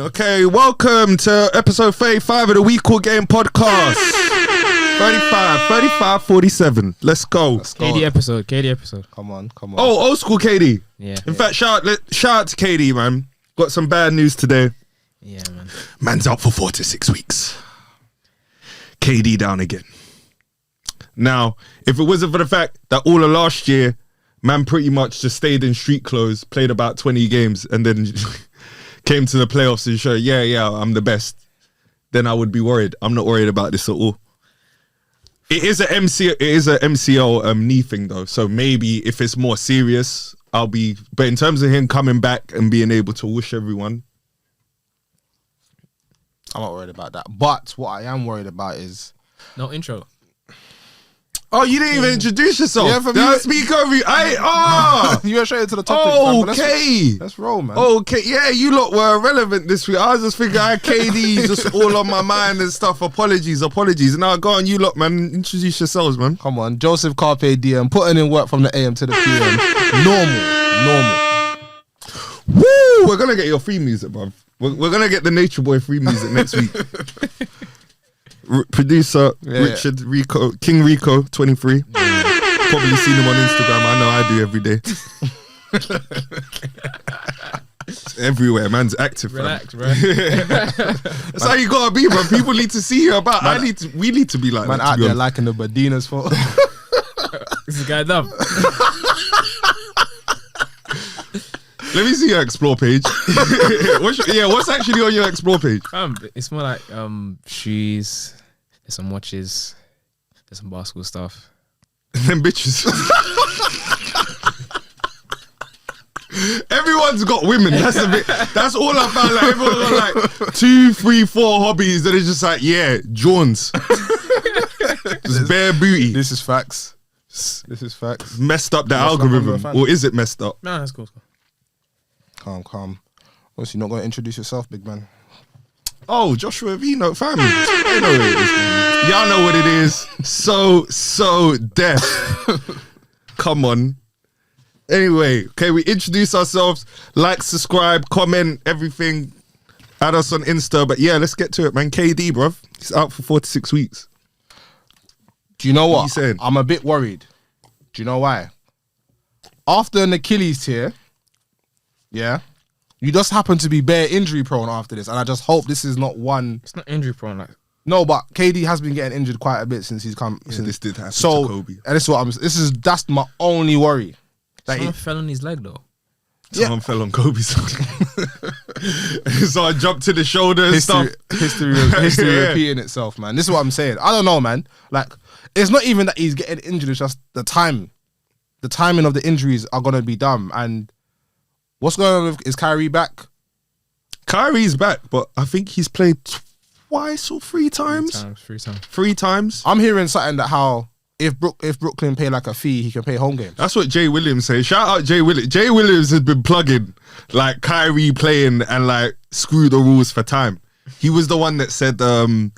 Okay, welcome to episode 35 of the We Call Game podcast. 35, 47. Let's go. KD episode. Come on. Oh, old school KD. Yeah. In fact, shout out to KD, man. Got some bad news today. Yeah, man. Man's out for 4 to 6 weeks. KD down again. Now, if it wasn't for the fact that all of last year, man pretty much just stayed in street clothes, played about 20 games, and then came to the playoffs and showed, yeah, I'm the best, then I would be worried. I'm not worried about this at all. It is a MCL knee thing though, so maybe if it's more serious, I'll be. But in terms of him coming back and being able to whoosh everyone, I'm not worried about that. But what I am worried about is No intro. oh, you didn't even introduce yourself. Yeah, for me- Don't speak over you. you went straight into the topic. fam, but Okay. let's roll, man. Okay, yeah, you lot were irrelevant this week. I was just thinking I had KD just all on my mind and stuff. Apologies. Now go on, you lot, man. Introduce yourselves, man. Come on, Joseph Carpe Diem, putting in work from the AM to the PM. Normal. Woo! We're gonna get your free music, bruv. We're gonna get the Nature Boy free music next week. Producer Richard Rico, King Rico, 23. Probably seen him on Instagram. I know I do every day. Everywhere, man's active. Relax, bro. That's how you gotta be, bro. People need to see you about. We need to be like Man that. out there liking the Badinas for. This is guy dumb. Let me see your explore page. What's actually on your explore page? It's more like shoes. There's some watches. There's some basketball stuff. And then bitches. Everyone's got women. That's the bit. That's all I found. Like everyone's got like 2, 3, 4 hobbies that is just like Jones. Just bare booty. This is facts. Messed up the Must not algorithm, remember a fan. or is it messed up? No, that's cool. Calm. Obviously, you're not going to introduce yourself, big man. Oh, Joshua Vino, family. They know what it is, man. Y'all know what it is. So deaf. Come on. Anyway, okay, we introduce ourselves. Like, subscribe, comment, everything. Add us on Insta. But yeah, let's get to it, man. KD, bruv. He's out for 4 to 6 weeks. Do you know what? you saying? I'm a bit worried. Do you know why? After an Achilles tear, yeah, you just happen to be bare injury prone after this, and I just hope this is not one. It's not injury prone. Like, No, but KD has been getting injured quite a bit since he's come. Yeah, since, this did happen so, to Kobe. and this is what that's my only worry. That someone fell on his leg though. Someone fell on Kobe's. So I jumped to the shoulder and stuff. history Yeah. repeating itself, man. This is what I'm saying. I don't know, man. Like, it's not even that he's getting injured. It's just the timing of the injuries are gonna be dumb. And what's going on with, is Kyrie back? Kyrie's back, but I think he's played twice or 3 times. 3 times. 3 times. I'm hearing something that how if Brooklyn pay like a fee, he can pay home games. That's what Jay Williams says. Shout out Jay Williams. Jay Williams has been plugging like Kyrie playing and like screw the rules for time. He was the one that said that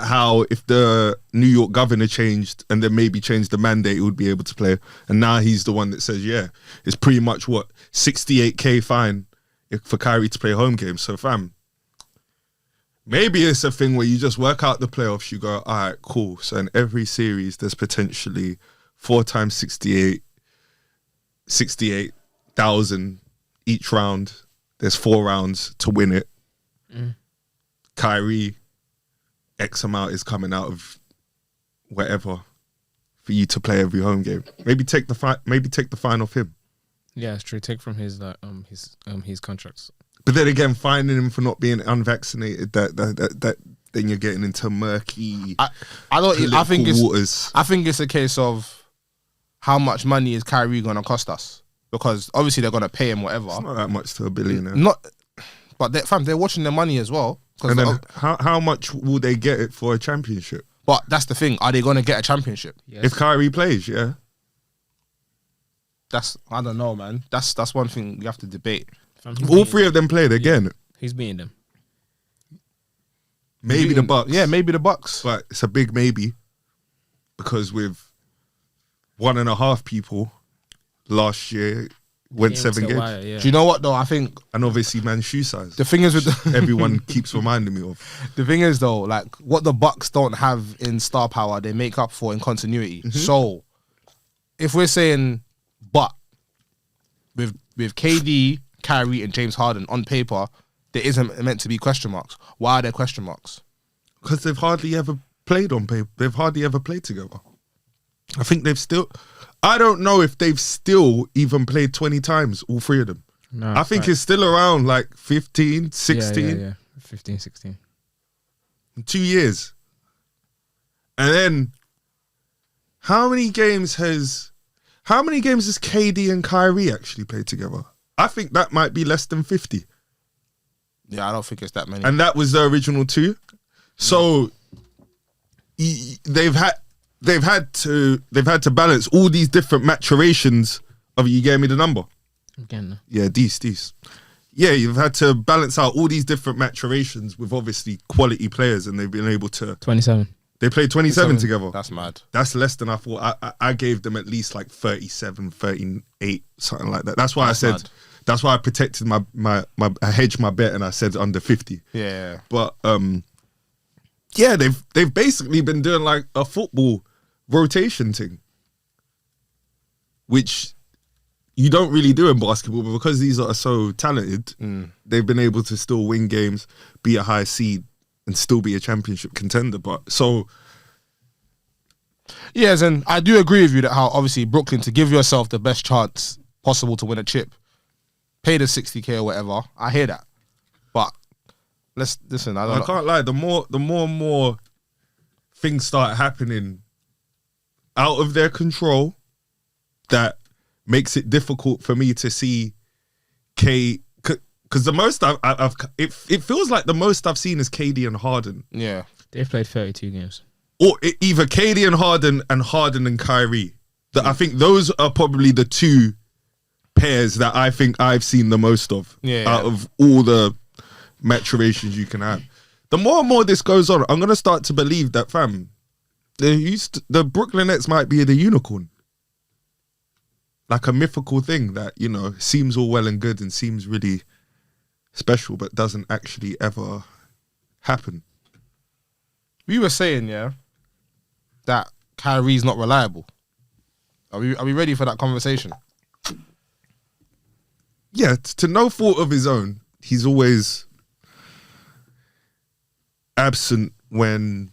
how if the New York governor changed and then maybe changed the mandate, he would be able to play. And now he's the one that says, yeah, it's pretty much what, 68K fine for Kyrie to play home games. So fam, maybe it's a thing where you just work out the playoffs, you go, all right, cool. So in every series, there's potentially 4 times 68,000 each round. There's 4 rounds to win it. Kyrie, X amount is coming out of whatever for you to play every home game. Maybe take the fine off him. Yeah, it's true. Take from his contracts. But then again, finding him for not being unvaccinated, that then you're getting into murky. I think waters. I think it's a case of how much money is Kyrie gonna cost us, because obviously they're gonna pay him whatever. It's not that much to a billionaire. But they're watching their money as well. And then how much will they get it for a championship? But that's the thing. Are they gonna get a championship? Yes. If Kyrie plays, yeah. I don't know, man. That's one thing you have to debate. All 3 of them played again. He's beating them. Maybe the Bucks. Yeah, maybe the Bucks. But it's a big maybe. Because with 1.5 people last year, Went Came 7 to games. wire, yeah. Do you know what though? I think And obviously, man's shoe size. the thing is with Everyone keeps reminding me of. the thing is though, like what the Bucks don't have in star power, they make up for in continuity. Mm-hmm. So if we're saying, but with KD, Kyrie, and James Harden on paper, there isn't meant to be question marks. Why are there question marks? Because they've hardly ever played on paper. They've hardly ever played together. I think they've still... I don't know if they've still even played 20 times, all three of them. No, I think it's still around like 15, 16. Yeah. 15, 16. 2 years. And then how many games has KD and Kyrie actually played together? I think that might be less than 50. Yeah, I don't think it's that many. And that was the original 2. So they've had to balance all these different maturations of, you gave me the number. Again, Yeah, these. Yeah, you've had to balance out all these different maturations with obviously quality players, and they've been able to. 27. They played 27 together. That's mad. That's less than I thought. I gave them at least like 37, 38, something like that. That's why I said. mad. That's why I protected I hedged my bet and I said under 50. Yeah. But yeah, they've basically been doing like a football rotation thing, which you don't really do in basketball, but because these are so talented, they've been able to still win games, be a high seed, and still be a championship contender. But so Yes, and I do agree with you that how obviously Brooklyn, to give yourself the best chance possible to win a chip, pay the 60K or whatever. I hear that, but let's listen. I can't lie. The more and more things start happening out of their control, that makes it difficult for me to see K. Because the most it feels like the most I've seen is KD and Harden. Yeah, They've played 32 games. Or either KD and Harden and Kyrie. I think those are probably the two pairs that I think I've seen the most of out of all the maturations you can have. The more and more this goes on, I'm going to start to believe that, fam, the Brooklyn Nets might be the unicorn. Like a mythical thing that, you know, seems all well and good and seems really special, but doesn't actually ever happen. we were saying that Kyrie's not reliable. Are we ready for that conversation? Yeah, to no fault of his own, he's always absent when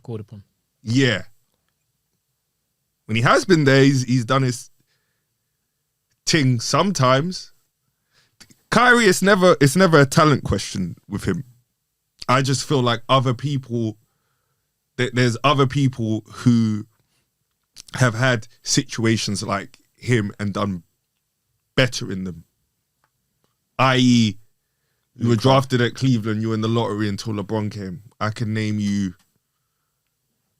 Called upon. Yeah. When he has been there, he's done his thing sometimes. Kyrie, it's never a talent question with him. I just feel like there's other people who have had situations like him and done better in them. I.e., you were drafted at Cleveland, you were in the lottery until LeBron came. I can name you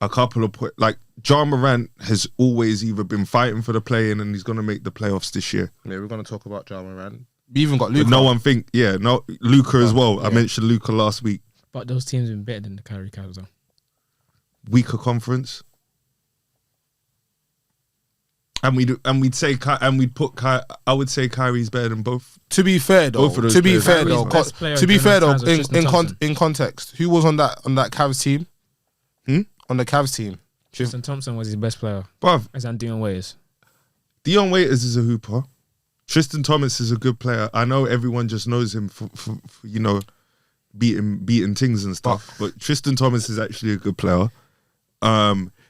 a couple of points. Like, Ja Morant has always either been fighting for the play-in and he's going to make the playoffs this year. Yeah, we're going to talk about Ja Morant. We even got Luka. But no one Luka as well. I mentioned Luka last week. But those teams have been better than the Kyrie Cavs, though. Weaker conference. And we'd say I would say Kyrie's better than both. To be fair though, Both of those to be players. fair Kyrie's though, best player to be during fair those though, times was Tristan Thompson. in context, who was on that Cavs team? On the Cavs team, Tristan Thompson was his best player. Bruv, As Dion Waiters. Dion Waiters is a hooper. Tristan Thomas is a good player. I know everyone just knows him for you know, beating things and stuff, but Tristan Thomas is actually a good player.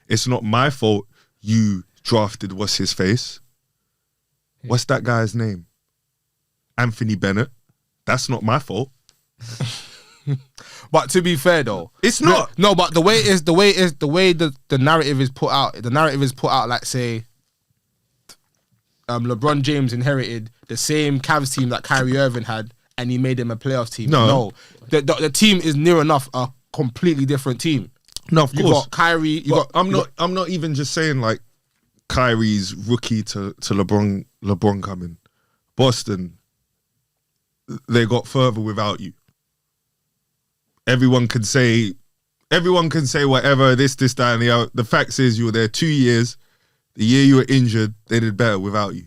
It's not my fault you drafted what's his face. What's that guy's name? Anthony Bennett. That's not my fault. But to be fair though, It's not. No, but the way the narrative is put out. The narrative is put out like, say, LeBron James inherited the same Cavs team that Kyrie Irving had, and he made them a playoff team. No. The team is near enough a completely different team. No, of You course. got Kyrie. I'm not even just saying like Kyrie's rookie to LeBron coming. Boston, they got further without you. Everyone can say whatever, this, that, and the other. The fact is you were there 2 years. The year you were injured, they did better without you.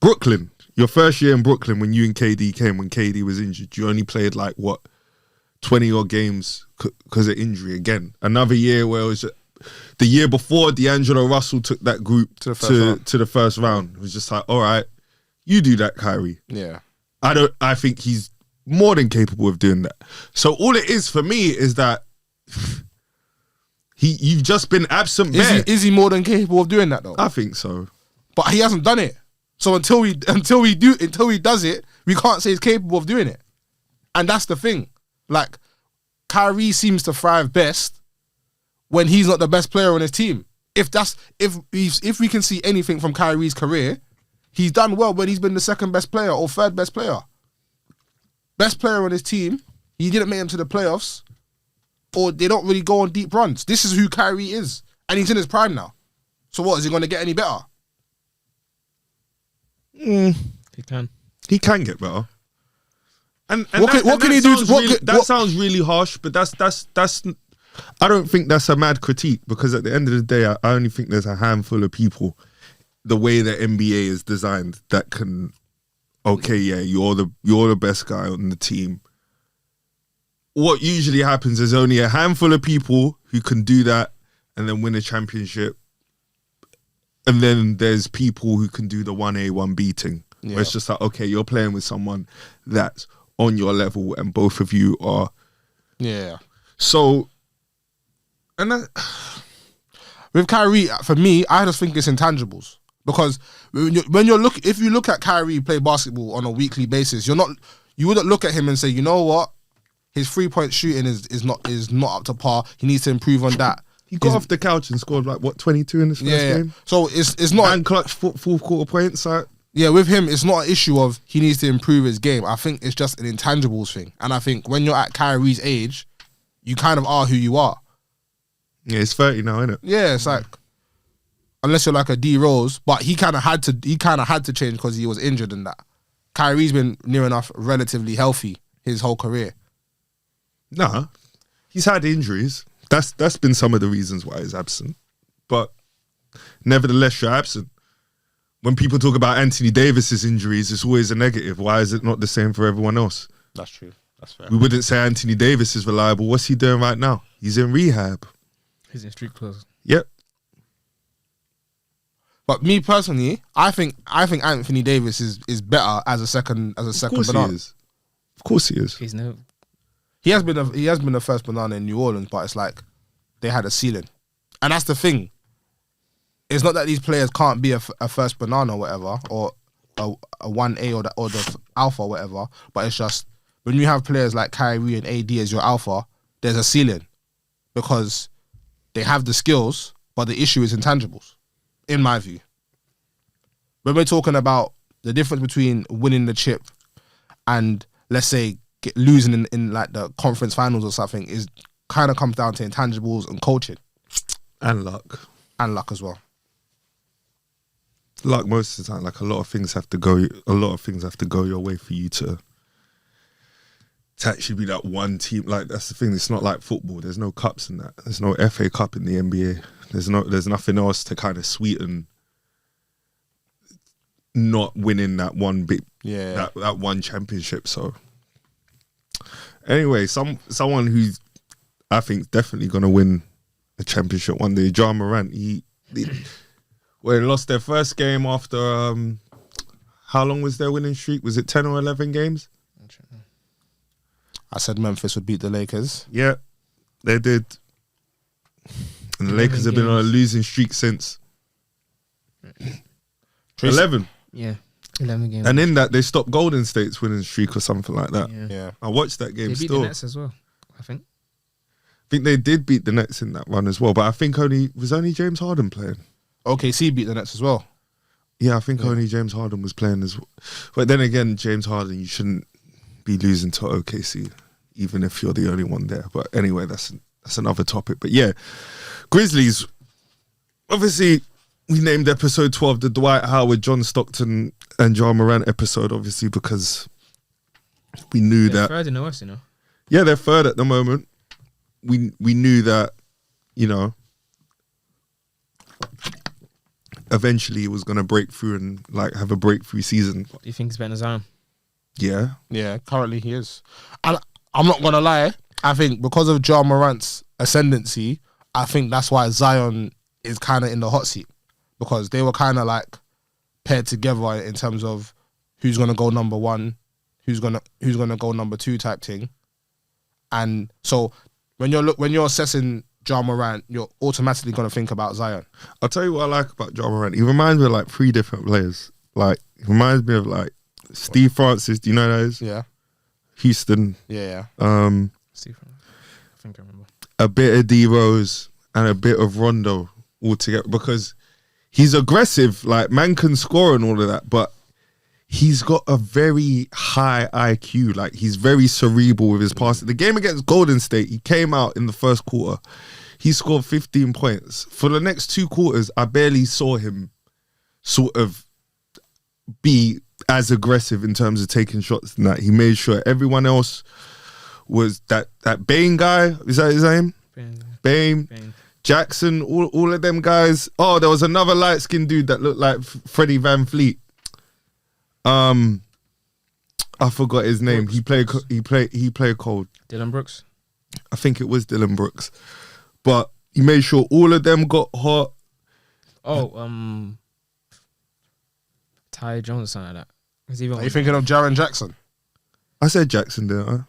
Brooklyn, your first year in Brooklyn when you and KD came, when KD was injured, you only played like what 20 odd games because of injury again. Another year where it was the year before D'Angelo Russell took that group to the first round. It was just like, all right, you do that, Kyrie. Yeah. I think he's more than capable of doing that. So all it is for me is that you've just been absent. Is he more than capable of doing that though? I think so. But he hasn't done it. So until he does it, we can't say he's capable of doing it. And that's the thing. Like, Kyrie seems to thrive best when he's not the best player on his team. If we can see anything from Kyrie's career, he's done well when he's been the second best player or third best player. Best player on his team, he didn't make them to the playoffs, or they don't really go on deep runs. This is who Kyrie is. And he's in his prime now. So what, is he going to get any better? He can. He can get better. And what can he do? That sounds really harsh, but that's. I don't think that's a mad critique, because at the end of the day, I only think there's a handful of people, the way the NBA is designed, that can. Okay, yeah, you're the best guy on the team. What usually happens is only a handful of people who can do that and then win a championship. And then there's people who can do the 1A, 1B thing. Yeah. Where it's just like, okay, you're playing with someone that's on your level and both of you are. Yeah. So, and that, with Kyrie, for me, I just think it's intangibles. Because if you look at Kyrie play basketball on a weekly basis, you wouldn't look at him and say, you know what, his 3-point shooting is not up to par. He needs to improve on that. He got off the couch and scored like, what, 22 in his first game? So it's not... And clutch fourth quarter points. Yeah, with him, it's not an issue of he needs to improve his game. I think it's just an intangibles thing. And I think when you're at Kyrie's age, you kind of are who you are. Yeah, he's 30 now, isn't it? Yeah, it's like... Unless you're like a D Rose, but he kind of had to change because he was injured and that. Kyrie's been near enough relatively healthy his whole career. Nah, he's had injuries. That's been some of the reasons why he's absent. But nevertheless, you're absent. When people talk about Anthony Davis's injuries, it's always a negative. Why is it not the same for everyone else? That's true. That's fair. We wouldn't say Anthony Davis is reliable. What's he doing right now? He's in rehab. He's in street clothes. Yep. But me personally, I think Anthony Davis is better as a second banana. Of course he is. He has been the first banana in New Orleans, but it's like they had a ceiling, and that's the thing. It's not that these players can't be a first banana or whatever, or a 1A or the alpha or whatever. But it's just when you have players like Kyrie and AD as your alpha, there's a ceiling because they have the skills, but the issue is intangibles. In my view, when we're talking about the difference between winning the chip and, let's say, losing in like the conference finals or something, is kind of comes down to intangibles and coaching and luck as well. Luck most of the time, like a lot of things have to go your way for you to actually be that one team. Like, that's the thing. It's not like football. There's no cups in that. There's no FA Cup in the NBA. There's nothing else to kind of sweeten not winning that one bit, that one championship. So anyway, someone who's, I think, definitely gonna win a championship one day, Ja Morant. They lost their first game after how long was their winning streak? Was it 10 or 11 games? I said Memphis would beat the Lakers. Yeah, they did. And the Lakers have been on a losing streak since 11. Yeah, 11 games. And in that, they stopped Golden State's winning streak or something like that. Yeah. I watched that game. They beat still. the Nets as well, I think. I think they did beat the Nets in that run as well, but I think only James Harden playing. OKC beat the Nets as well. Yeah, I think only James Harden was playing as well. But then again, James Harden, you shouldn't be losing to OKC, even if you're the only one there. But anyway, that's another topic. But yeah, Grizzlies, obviously, we named episode 12 the Dwight Howard, John Stockton and Ja Morant episode, obviously, because we knew They're that... third in the West, you know? Yeah, they're third at the moment. We knew that, you know, eventually he was gonna break through and like have a breakthrough season. Do you think he's better than Zion? Yeah. Yeah, currently he is. And I'm not going to lie, I think because of Ja Morant's ascendancy, I think that's why Zion is kind of in the hot seat. Because they were kind of like paired together in terms of who's going to go number one, who's gonna go number two type thing. And so when you're assessing Ja Morant, you're automatically going to think about Zion. I'll tell you what I like about Ja Morant. He reminds me of like 3 different players. Like, he reminds me of like Steve Francis. Do you know who that is? Yeah. Houston. Yeah. Steve, I think I remember. A bit of D Rose and a bit of Rondo all together, because he's aggressive. Like, man can score and all of that, but he's got a very high IQ. Like, he's very cerebral with his passing. The game against Golden State, he came out in the first quarter. He scored 15 points. For the next 2 quarters, I barely saw him sort of be as aggressive in terms of taking shots than that. He made sure everyone else was that Bane guy. Is that his name? Bane. Jackson, all of them guys. Oh, there was another light-skinned dude that looked like Freddie Van Fleet. I forgot his name. Brooks. He played cold. Dylan Brooks. I think it was Dylan Brooks. But he made sure all of them got hot. Oh, Ty Jones or something like that. Are you thinking of Jaren Jackson? I said Jackson, didn't I?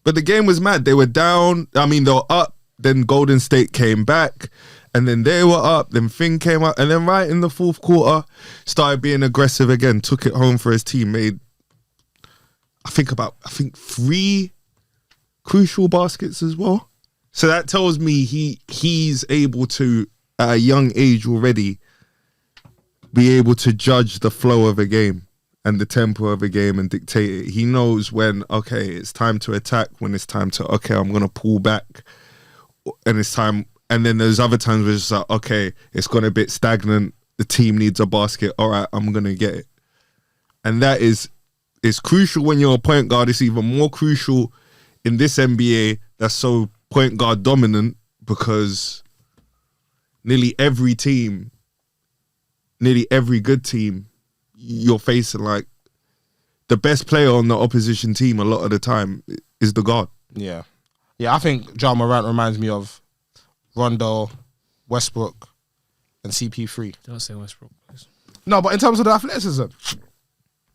But the game was mad. They were down. I mean, they were up. Then Golden State came back. And then they were up. Then Finn came up. And then right in the 4th quarter, started being aggressive again. Took it home for his team. Made, I think 3 crucial baskets as well. So that tells me he's able to, at a young age already, be able to judge the flow of a game and the tempo of a game and dictate it. He knows when, okay, it's time to attack, when it's time to, okay, I'm going to pull back, and it's time. And then there's other times where it's like, okay, it's gone a bit stagnant, the team needs a basket, all right, I'm going to get it. And that is crucial when you're a point guard. It's even more crucial in this NBA that's so point guard dominant, because nearly every good team, you're facing like the best player on the opposition team a lot of the time is the guard. Yeah. Yeah, I think Ja Morant reminds me of Rondo, Westbrook, and CP3. Don't say Westbrook, please. No, but in terms of the athleticism.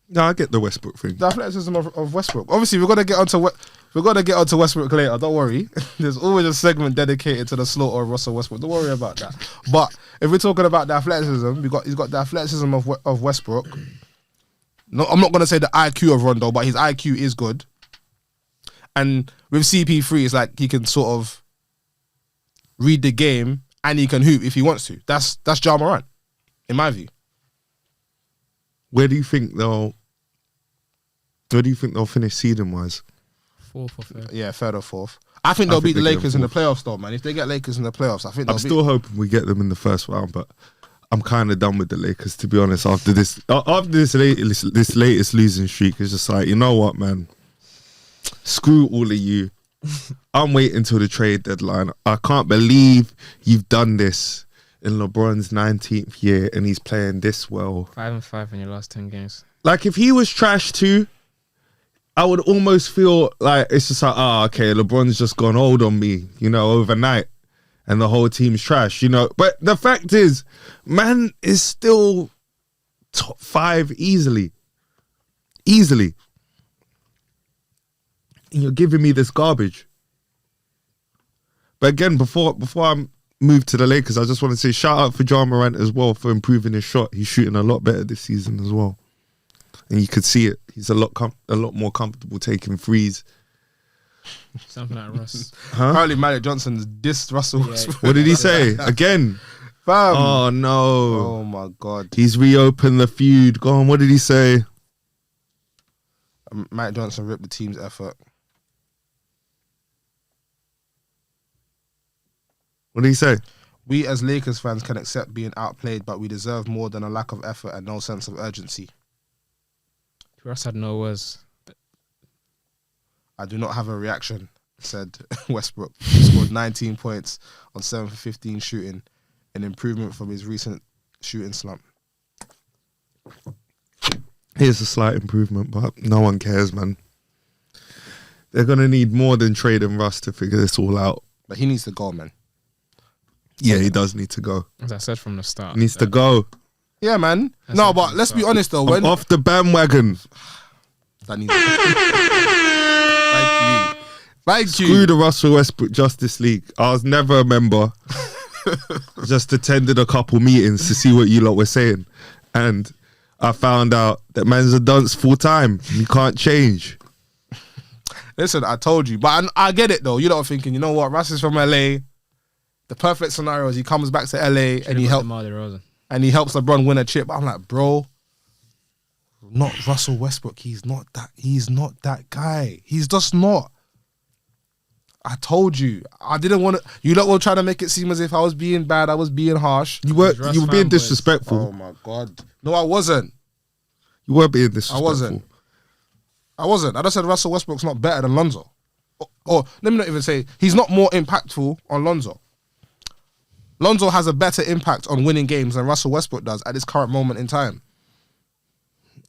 No, I get the Westbrook thing. The athleticism of Westbrook. Obviously, we're gonna get onto Westbrook later. Don't worry. There's always a segment dedicated to the slaughter of Russell Westbrook. Don't worry about that. But if we're talking about the athleticism, he's got the athleticism of Westbrook. No, I'm not gonna say the IQ of Rondo, but his IQ is good. And with CP3, it's like he can sort of read the game and he can hoop if he wants to. That's Ja Morant, in my view. Where do you think they'll finish seeding wise? 4th or 3rd. Yeah, 3rd or 4th. I think they'll beat the Lakers in the playoffs, though, man. If they get Lakers in the playoffs, I think I'm still hoping we get them in the first round, but I'm kind of done with the Lakers, to be honest. After this latest losing streak, it's just like, you know what, man? Screw all of you. I'm waiting until the trade deadline. I can't believe you've done this in LeBron's 19th year and he's playing this well. 5-5 in your last 10 games. Like, if he was trash too, I would almost feel like it's just like, okay, LeBron's just gone old on me, overnight, and the whole team's trash, But the fact is, man is still top 5 easily. And you're giving me this garbage. But again, before I move to the Lakers, I just want to say shout out for Ja Morant as well for improving his shot. He's shooting a lot better this season as well. And you could see it. He's a lot more comfortable taking threes. Something like Russ. Huh? Apparently, Magic Johnson's dissed Russell Westbrook. What did he say? Again? Fam. Oh, no. Oh, my God. He's reopened the feud. Go on, what did he say? Magic Johnson ripped the team's effort. What did he say? We as Lakers fans can accept being outplayed, but we deserve more than a lack of effort and no sense of urgency. Russ had no words. I do not have a reaction, said Westbrook. He scored 19 points on 7 for 15 shooting an improvement from his recent shooting slump? Here's a slight improvement, but no one cares, man. They're gonna need more than trading Russ to figure this all out. But he needs to go, man. Yeah, he does need to go. As I said from the start. He needs to go. Yeah, man. That's No, like but let's be honest though. I'm off the bandwagon. That needs Thank you. Screw the Russell Westbrook Justice League. I was never a member. Just attended a couple meetings to see what you lot were saying. And I found out that man's a dunce full time. You can't change. Listen, I told you. But I get it though. You lot are thinking, you know what? Russ is from LA. The perfect scenario is he comes back to LA and he helps LeBron win a chip. I'm like, bro, not Russell Westbrook. He's not that guy. He's just not. I told you. I didn't want to. You lot were trying to make it seem as if I was being bad. I was being harsh. You were being disrespectful. Oh my God. No, I wasn't. You were being disrespectful. I wasn't. I just said Russell Westbrook's not better than Lonzo. Or let me not even say he's not more impactful on Lonzo. Lonzo has a better impact on winning games than Russell Westbrook does at this current moment in time.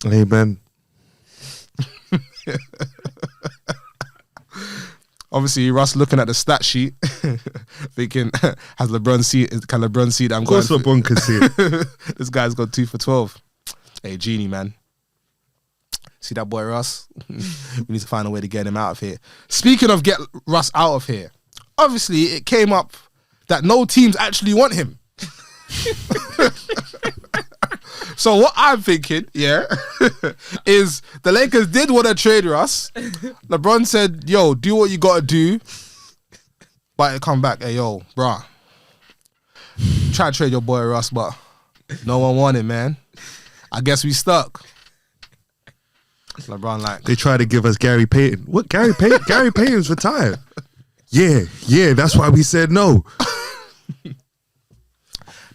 Amen. Obviously, Russ looking at the stat sheet, thinking, can LeBron see that I'm Of course going? LeBron can see it. This guy's got 2 for 12. Hey, Genie, man. See that boy Russ? We need to find a way to get him out of here. Speaking of get Russ out of here, obviously it came up that no teams actually want him. So what I'm thinking, is the Lakers did want to trade Russ. LeBron said, yo, do what you got to do. But it come back, hey, yo, bruh. Try to trade your boy Russ, but no one wanted, man. I guess we stuck. LeBron like... They try to give us Gary Payton. What, Gary Payton? Gary Payton's retired. Yeah, that's why we said no.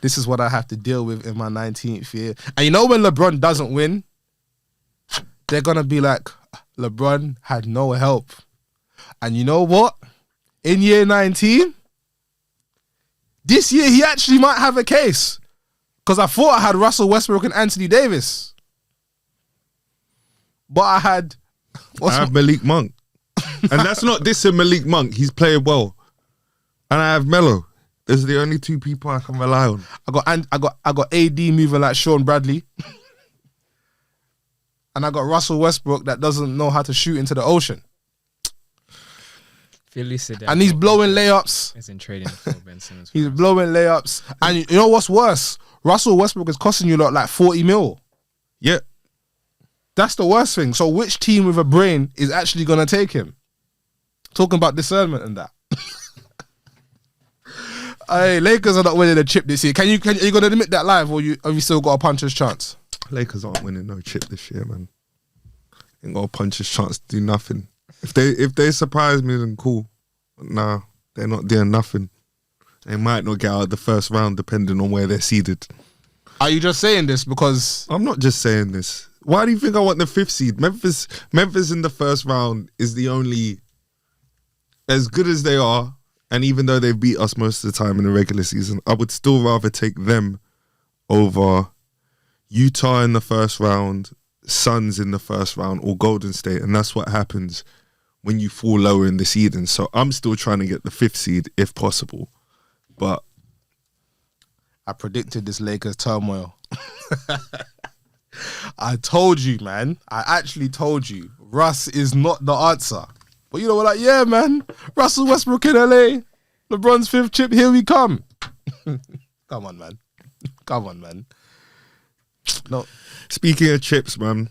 This is what I have to deal with in my 19th year. And you know when LeBron doesn't win, they're going to be like, LeBron had no help. And you know what? In year 19, this year he actually might have a case. Because I thought I had Russell Westbrook and Anthony Davis. But I had... I have Malik Monk. And that's not dissing Malik Monk. He's playing well. And I have Melo. Those are the only 2 people I can rely on. I got AD moving like Sean Bradley. And I got Russell Westbrook that doesn't know how to shoot into the ocean. Philly said that. And he's blowing layups. It's in trading for Ben Simmons. He's blowing layups. And you know what's worse? Russell Westbrook is costing you lot like 40 mil. Yeah. That's the worst thing. So which team with a brain is actually going to take him? Talking about discernment and that. Hey, Lakers are not winning a chip this year. Are you going to admit that live, or have you still got a puncher's chance? Lakers aren't winning no chip this year, man. Ain't got a puncher's chance to do nothing. If they surprise me, then cool. But nah, they're not doing nothing. They might not get out of the first round, depending on where they're seeded. Are you just saying this because... I'm not just saying this. Why do you think I want the 5th seed? Memphis in the first round is the only... As good as they are, and even though they've beat us most of the time in the regular season, I would still rather take them over Utah in the first round, Suns in the first round, or Golden State. And that's what happens when you fall lower in the seeding. So I'm still trying to get the 5th seed if possible. But I predicted this Lakers turmoil. I told you, man. I actually told you. Russ is not the answer. But you know what? Like, yeah, man. Russell Westbrook in LA. LeBron's 5th chip. Here we come. Come on, man. Come on, man. No. Speaking of chips, man,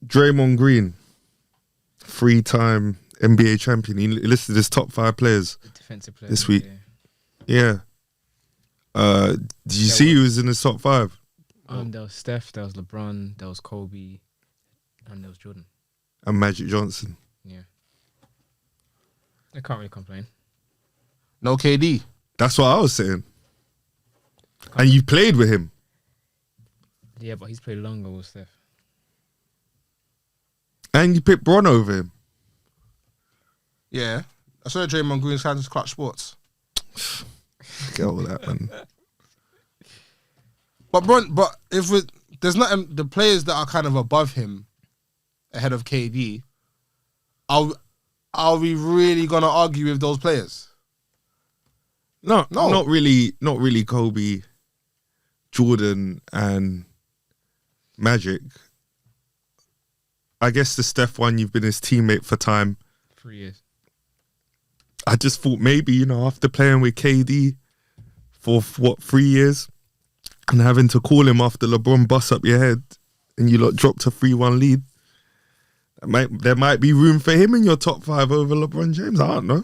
Draymond Green, 3-time NBA champion. He listed his top 5 players Defensive player this week. Yeah. Did you see who was in his top 5? There was Steph, there was LeBron, there was Kobe, and there was Jordan. And Magic Johnson. Yeah. I can't really complain. No KD. That's what I was saying. And you played with him. Yeah, but he's played longer with Steph. And you picked Bron over him. Yeah. I saw Draymond Green's hands clutch sports. Forget all that, man. But if there's not the players that are kind of above him, ahead of KD, are we really gonna argue with those players? No, not really. Not really. Kobe, Jordan, and Magic. I guess the Steph one, you've been his teammate for time. 3 years. I just thought maybe, after playing with KD for 3 years and having to call him after LeBron busts up your head and you lot dropped a 3-1 lead, there might be room for him in your top 5 over LeBron James. I don't know.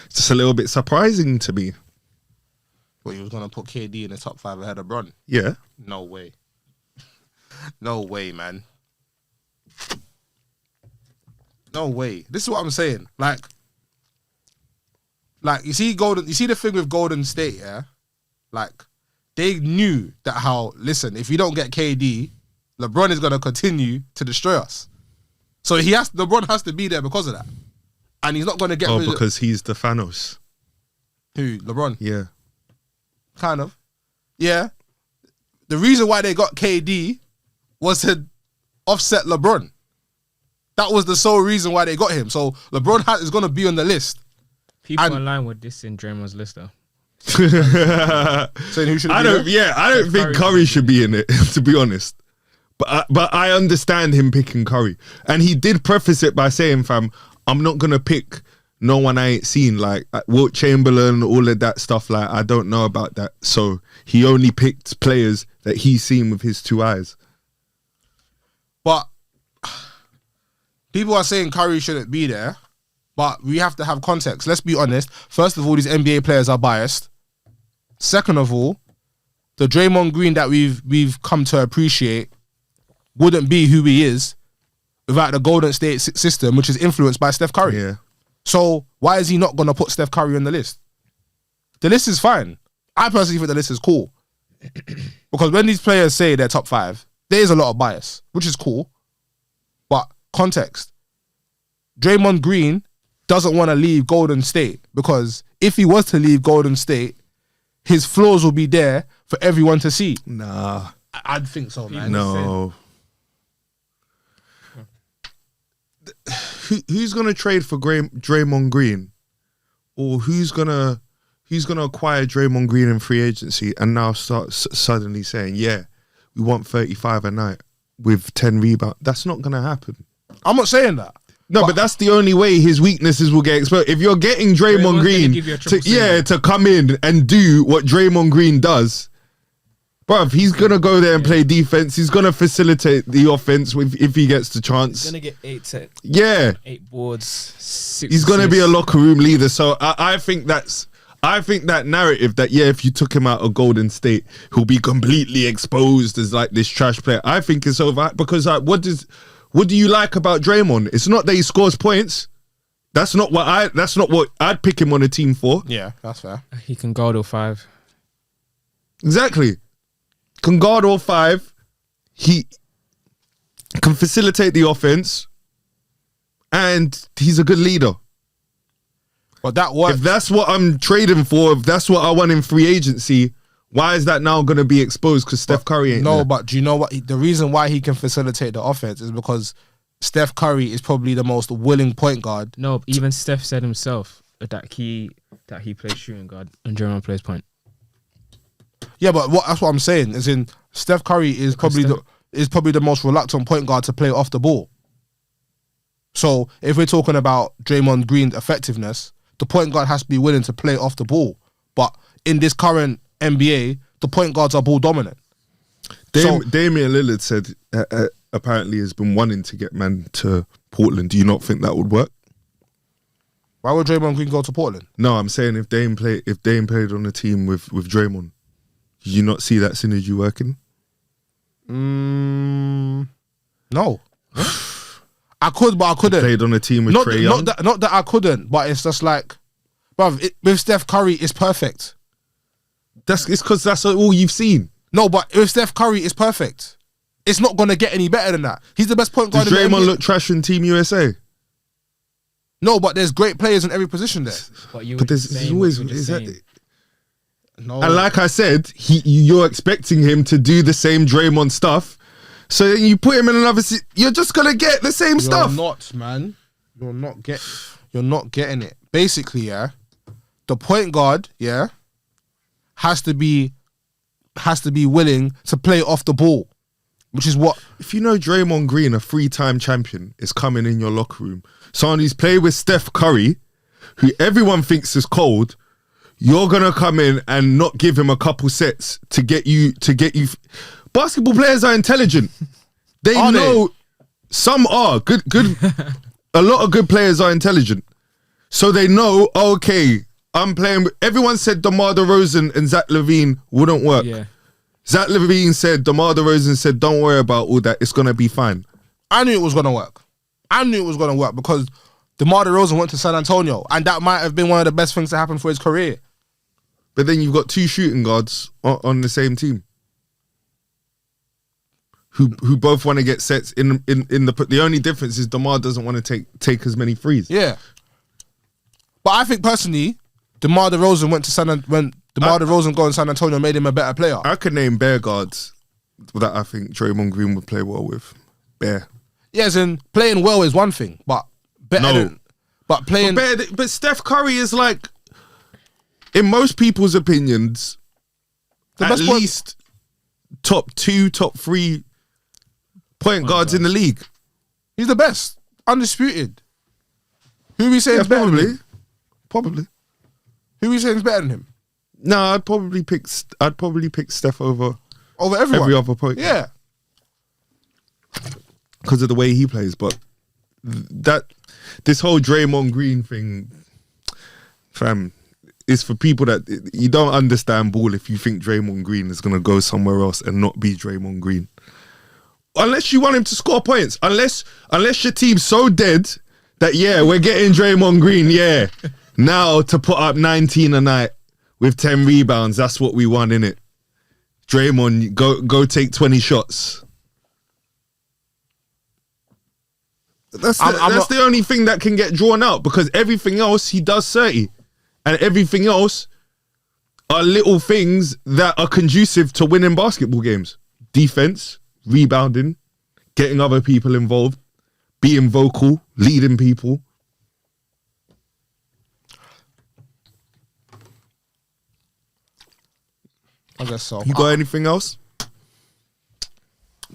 It's just a little bit surprising to me. Well, you was going to put KD in the top 5 ahead of Bron? Yeah. No way. No way, man. No way. This is what I'm saying. Like you see the thing with Golden State, yeah? Like, they knew that listen, if you don't get KD, LeBron is gonna continue to destroy us. So LeBron has to be there because of that. And he's not gonna get because he's the Thanos. Who? LeBron? Yeah. Kind of. Yeah. The reason why they got KD was to offset LeBron. That was the sole reason why they got him. So LeBron is going to be on the list. People online were dissing Draymond's list though. Saying who should I don't think Curry should be in it, to be honest. But I understand him picking Curry. And he did preface it by saying, fam, I'm not going to pick no one I ain't seen. Like Wilt Chamberlain, all of that stuff. Like, I don't know about that. So he only picked players that he's seen with his 2 eyes. But people are saying Curry shouldn't be there, but we have to have context. Let's be honest. First of all, these NBA players are biased. Second of all, the Draymond Green that we've come to appreciate wouldn't be who he is without the Golden State system, which is influenced by Steph Curry. Yeah. So why is he not going to put Steph Curry on the list? The list is fine. I personally think the list is cool. Because when these players say they're top 5, there is a lot of bias, which is cool. But context. Draymond Green doesn't want to leave Golden State because if he was to leave Golden State, his flaws will be there for everyone to see. Nah. I'd think so, man. No. Who's gonna trade for Draymond Green, or who's gonna acquire Draymond Green in free agency and now start suddenly saying, yeah, we want 35 a night with 10 rebounds? That's not gonna happen. I'm not saying that. No, but that's the only way his weaknesses will get exposed. If you're getting Draymond Green to come in and do what Draymond Green does, bruv, he's going to go there and play defense. He's going to facilitate the offense if he gets the chance. He's going to get 8 sets. Yeah. 8 boards, 6 He's going to be a locker room leader. So I think that narrative that, yeah, if you took him out of Golden State, he'll be completely exposed as like this trash player. I think it's over because what do you like about Draymond? It's not that he scores points. That's not what I'd pick him on a team for. Yeah, that's fair. He can guard all 5. Exactly. Can guard all 5. He can facilitate the offense. And he's a good leader. But that works. If that's what I'm trading for, if that's what I want in free agency, why is that now going to be exposed? Because Steph Curry ain't there. But do you know what? The reason why he can facilitate the offense is because Steph Curry is probably the most willing point guard. No, even Steph said himself that he plays shooting guard and Draymond plays point. Yeah, but that's what I'm saying. As in, Steph Curry is probably the most reluctant point guard to play off the ball. So if we're talking about Draymond Green's effectiveness, the point guard has to be willing to play off the ball. But in this current NBA, the point guards are ball dominant. Damian Lillard said apparently has been wanting to get man to Portland. Do you not think that would work? Why would Draymond Green go to Portland? No, I'm saying if Dame played on a team with Draymond, did you not see that synergy working? No. I could, but I couldn't. Played on a team with Trae Young? Not that I couldn't, but it's just like, bruv, with Steph Curry, it's perfect. It's because that's all you've seen. No, but with Steph Curry, it's perfect. It's not going to get any better than that. He's the best point guard Does in the Draymond NBA. look trash in Team USA? No, but there's great players in every position there. But there's always No. and like I said, you're expecting him to do the same Draymond stuff. So then you put him in another. You're just gonna get the same stuff. You're not, man. You're not getting it. Basically, yeah, the point guard, yeah, has to be willing to play off the ball, which is what. If you know Draymond Green, a 3-time champion, is coming in your locker room, someone who's played with Steph Curry, who everyone thinks is cold, you're gonna come in and not give him a couple sets to get you. Basketball players are intelligent. They know. Some are good. A lot of good players are intelligent, so they know. Okay, I'm playing. Everyone said DeMar DeRozan and Zach LaVine wouldn't work. Yeah. Zach LaVine said, DeMar DeRozan said, don't worry about all that. It's gonna be fine. I knew it was gonna work. Because DeMar DeRozan went to San Antonio, and that might have been one of the best things to happen for his career. But then you've got 2 shooting guards on the same team. Who both want to get sets in the only difference is DeMar doesn't want to take as many threes. Yeah. But I think personally, DeMar DeRozan DeRozan going to San Antonio made him a better player. I could name bare guards that I think Draymond Green would play well with. Bare. Yes, and playing well is one thing, but But Steph Curry is like, in most people's opinions, at least top 2, top 3 point guards in the league. He's the best, undisputed. Who we saying is better than him? Probably. Who we saying is better than him? No, I'd probably pick Steph over everyone. Every other point. Yeah. Because of the way he plays, but this whole Draymond Green thing, fam, is for people that you don't understand ball if you think Draymond Green is gonna go somewhere else and not be Draymond Green. Unless you want him to score points. Unless your team's so dead that, yeah, we're getting Draymond Green, yeah. Now to put up 19 a night with 10 rebounds, that's what we want, innit? Draymond, go take 20 shots. That's the only thing that can get drawn out, because everything else he does 30. And everything else are little things that are conducive to winning basketball games. Defense, rebounding, getting other people involved, being vocal, leading people. I guess so. You got anything else?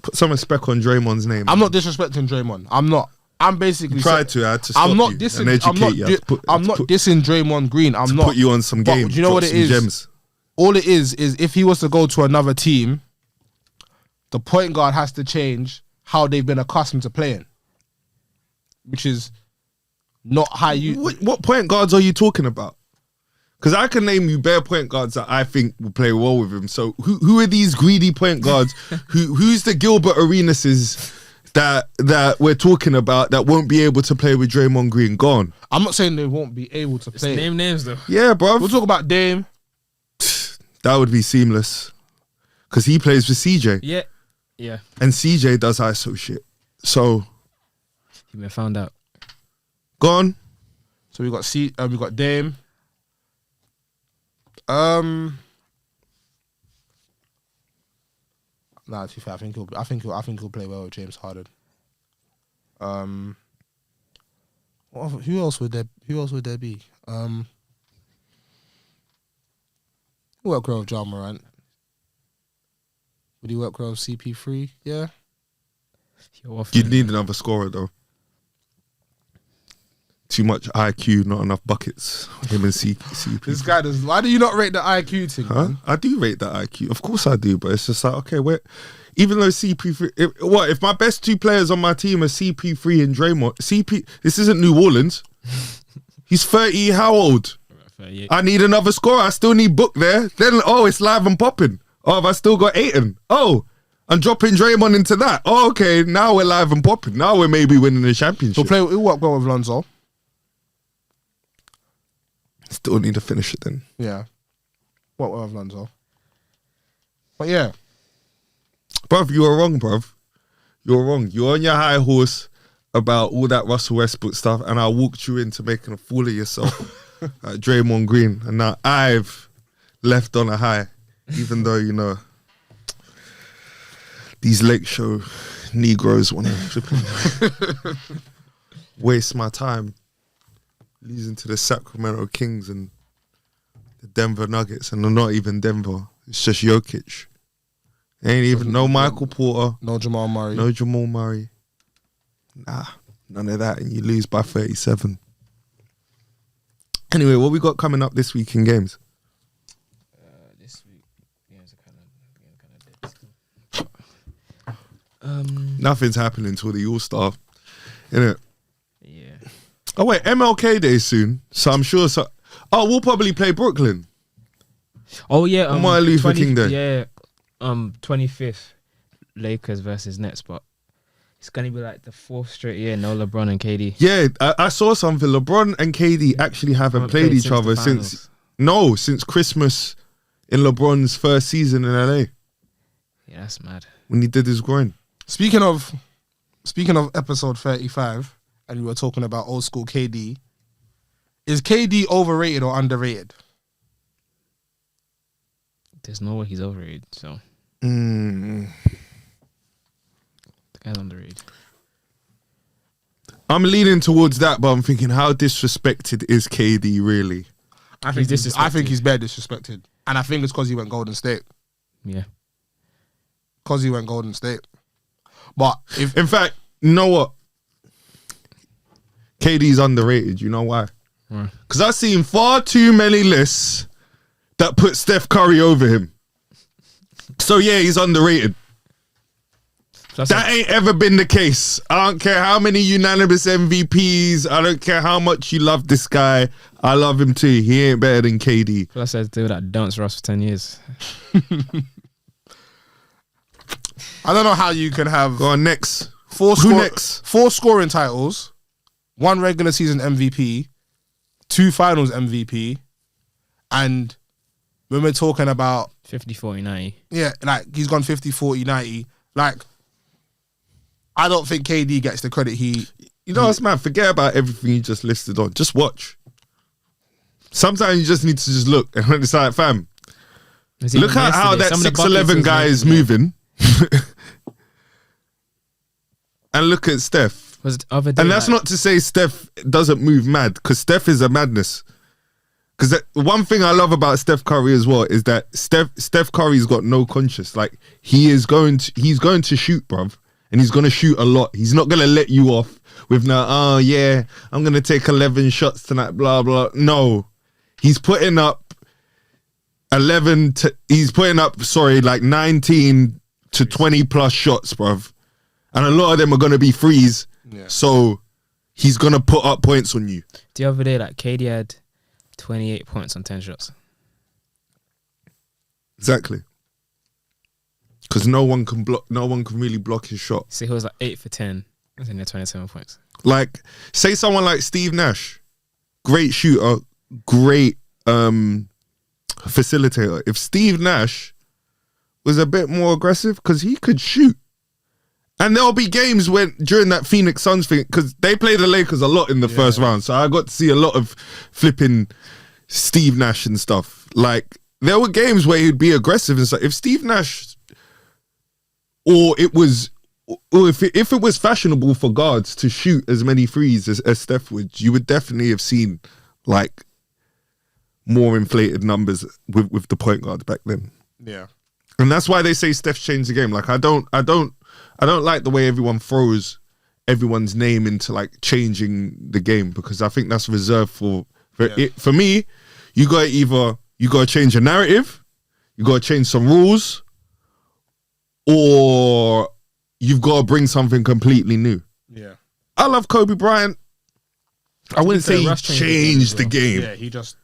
Put some respect on Draymond's name. I'm not disrespecting Draymond. I'm not. I'm basically I had to stop I'm not you dissing. and educate you. I'm not dissing Draymond Green. I'm not put you on some games. Do you know what it is? Gems. All it is if he was to go to another team, the point guard has to change how they've been accustomed to playing, which is not how you. What point guards are you talking about? Because I can name you bare point guards that I think will play well with him. So who are these greedy point guards? Who's the Gilbert Arenases that we're talking about that won't be able to play with Draymond Green? Gone. I'm not saying they won't be able to play. Name names though. Yeah, bro. We'll talk about Dame. That would be seamless. Because he plays with CJ. Yeah. Yeah. And CJ does ISO shit. So He been found out. gone. So we got Dame. Nah, to be fair, I think he'll play well with James Harden. Who else would there be? Who work well with Ja Morant? Would he work well with CP3? Yeah. You'd need another scorer though. Too much IQ, not enough buckets. Him and CP. This guy does. Why do you not rate the IQ thing? Huh? Man? I do rate that IQ. Of course I do, but it's just like, okay, even though CP3, if my best 2 players on my team are CP3 and Draymond, this isn't New Orleans. He's 30, how old? 38. I need another scorer. I still need Book there. Then, it's live and popping. Oh, have I still got Ayton? Oh, I'm dropping Draymond into that. Oh, okay, now we're live and popping. Now we're maybe winning the championship. He'll work well with Lonzo. Still need to finish it then. Yeah. Work well with Lonzo. But yeah. Bruv, you were wrong, bruv. You're wrong. You're on your high horse about all that Russell Westbrook stuff, and I walked you into making a fool of yourself at Draymond Green, and now I've left on a high, even though, you know, these late show Negroes want to waste my time losing to the Sacramento Kings and the Denver Nuggets, and they're not even Denver. It's just Jokic. Ain't even no Michael Porter, No Jamal Murray. no Jamal Murray. Nah, none of that, and you lose by 37. Anyway, what we got coming up this week in games? This week, games are kind of dead. Nothing's happening until the All-Star, innit? Yeah. Oh wait, MLK Day soon, so I'm sure. Oh, we'll probably play Brooklyn. Oh yeah. Martin Luther King Day. Yeah. 25th, Lakers versus Nets, but it's gonna be like the 4th straight year. No LeBron and KD. Yeah, I saw something. LeBron and KD actually haven't played each other since Christmas in LeBron's first season in LA Yeah, that's mad. when he did his groin. Speaking of episode 35, and we were talking about old school KD. Is KD overrated or underrated? There's no way he's overrated. So Mm. the guy's underrated. I'm leaning towards that, but I'm thinking, how disrespected is KD really? I think He's he's bare disrespected, and I think it's because he went Golden State. Yeah. Because he went Golden State. But if In fact, you know what? KD's underrated. You know why? Right. Because I've seen far too many lists that put Steph Curry over him. So yeah, he's underrated. That ain't ever been the case. I don't care how many unanimous MVPs. I don't care how much you love this guy. I love him too. He ain't better than KD. Plus, I do that dance Ross for 10 years. I don't know how you can have Go on, next. four Who next? 4 scoring titles, 1 regular season MVP, 2 finals MVP, and when we're talking about 50, 40, 90. yeah, like he's gone 50, 40, 90. Like I don't think KD gets the credit he. You know what's man? Forget about everything you just listed on. Just watch. Sometimes you just need to just look. And it's like, fam, look at how that 6'11" guy is moving. And look at Steph. Was it other day, And that's like, not to say Steph doesn't move mad, because Steph is a madness. Because one thing I love about Steph Curry as well is that Steph Curry's got no conscience. Like he's going to shoot, bruv, and he's going to shoot a lot. He's not going to let you off with now. Oh yeah, I'm going to take 11 shots tonight. Blah blah. No, he's putting up 19 to 20 plus shots, bruv, and a lot of them are going to be threes. Yeah. So he's going to put up points on you. The other day, like KD had 28 points on 10 shots. Exactly. Because no one can really block his shot. So he was like 8 for 10. I think they're 27 points. Like, say someone like Steve Nash, great shooter, great facilitator. If Steve Nash was a bit more aggressive, because he could shoot. And there'll be games during that Phoenix Suns thing, because they play the Lakers a lot in the first round, so I got to see a lot of flipping Steve Nash and stuff. Like, there were games where he'd be aggressive and stuff. If Steve Nash, or if it was fashionable for guards to shoot as many threes as Steph would, you would definitely have seen like more inflated numbers with the point guards back then. Yeah. And that's why they say Steph's changed the game. Like, I don't like the way everyone throws everyone's name into like changing the game, because I think that's reserved for me. You got to change a narrative, you got to change some rules, or you've got to bring something completely new. Yeah. I love Kobe Bryant. I wouldn't say he Russ changed the game. Yeah, he just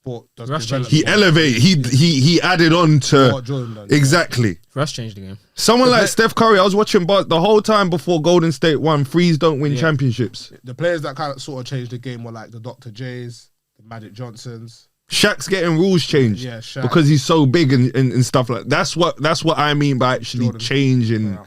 He elevated. He added on to what Jordan done. exactly. Russ changed the game. Someone like Steph Curry, I was watching the whole time before Golden State won. Threes don't win championships. The players that kind of sort of changed the game were like the Dr. J's, the Magic Johnsons. Shaq's getting rules changed Shaq. because he's so big and stuff like that. That's what I mean by actually Jordan. changing. Yeah.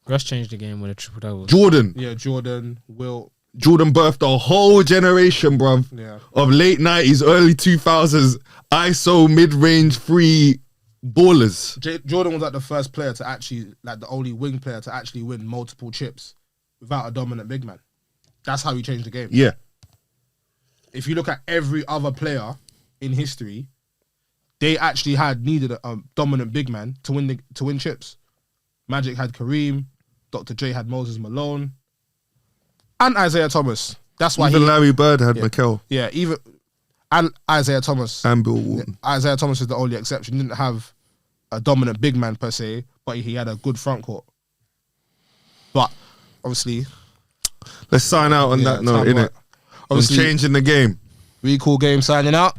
Russ changed the game with a triple double. Jordan. Yeah, Jordan, Wilt. Jordan birthed a whole generation, bruv, Yeah. of late 90s, early 2000s ISO mid-range free ballers. Jordan was like the first player to actually, like the only wing player to actually win multiple chips without a dominant big man. That's how he changed the game. Yeah. If you look at every other player in history, they actually needed a dominant big man to win chips. Magic had Kareem, Dr. J had Moses Malone, and Isaiah Thomas. That's why Even Larry Bird had Yeah. Mikel Yeah, and Isaiah Thomas. and Bill Walton. Isaiah Thomas is the only exception. He didn't have a dominant big man per se, but he had a good front court. But obviously, Let's sign out on that note, time innit? out. Obviously, Changing the game. really cool game signing out.